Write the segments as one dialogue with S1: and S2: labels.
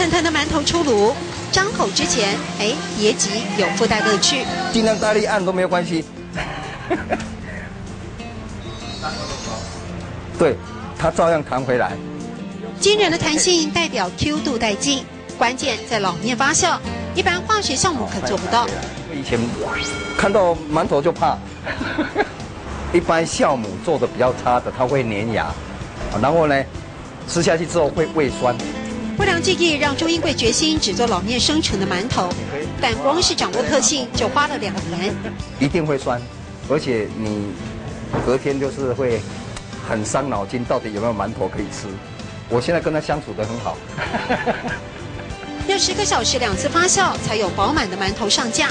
S1: 腾腾的馒头出炉，张口之前，别急，有附带乐趣。
S2: 尽量大力按都没有关系。对，它照样弹回来。
S1: 惊人的弹性代表 Q 度带劲，关键在老面发酵，一般化学项目可做不到。
S2: 以前看到馒头就怕，一般酵母做的比较差的，它会粘牙，然后呢，吃下去之后会胃酸。
S1: 不良记忆让周英贵决心只做老面生成的馒头，但光是掌握特性就花了2年。
S2: 一定会酸，而且你隔天就是会很伤脑筋，到底有没有馒头可以吃？我现在跟他相处得很好。
S1: 要10个小时2次发酵，才有饱满的馒头上架。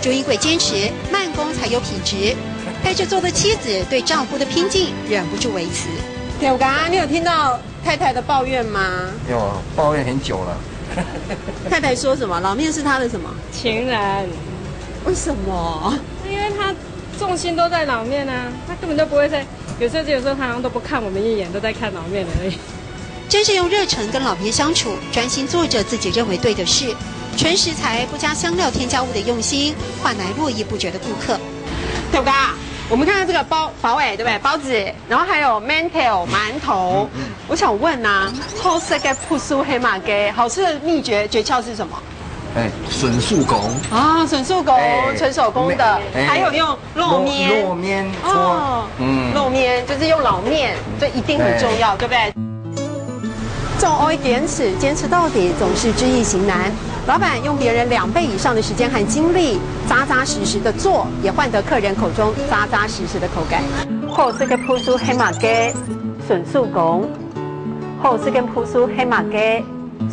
S1: 周英贵坚持慢工才有品质，带着做的妻子对丈夫的拼劲忍不住为词。
S3: 有噶，你有听到太太的抱怨吗？
S2: 有抱怨很久了。
S3: 太太说什么？老面是她的什么？
S4: 情人。
S3: 为什么？
S4: 因为他重心都在老面啊，他根本就不会在。有时候他好像都不看我们一眼，都在看老面而已。
S1: 真是用热忱跟老面相处，专心做着自己认为对的事，纯食材不加香料添加物的用心，换来络绎不绝的顾客。
S3: 对不对？我们看到这个包对不对？包子，然后还有 mantel 馒头。我想问啊，好吃的朴素黑马鸡，好吃的秘诀诀窍是什么？
S2: 笋素工
S3: 啊，笋素工，纯手工的，还有用肉面。
S2: 肉面做，
S3: 肉面就是用老面，这一定很重要，对不对？众爱坚持到底，总是知易行难。老板用别人2倍以上的时间和精力，扎扎实实的做，也换得客人口中扎扎实实的口感。好吃嘅朴素黑马鸡，笋素工。好吃嘅朴素黑马鸡，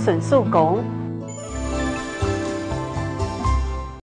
S3: 笋素工。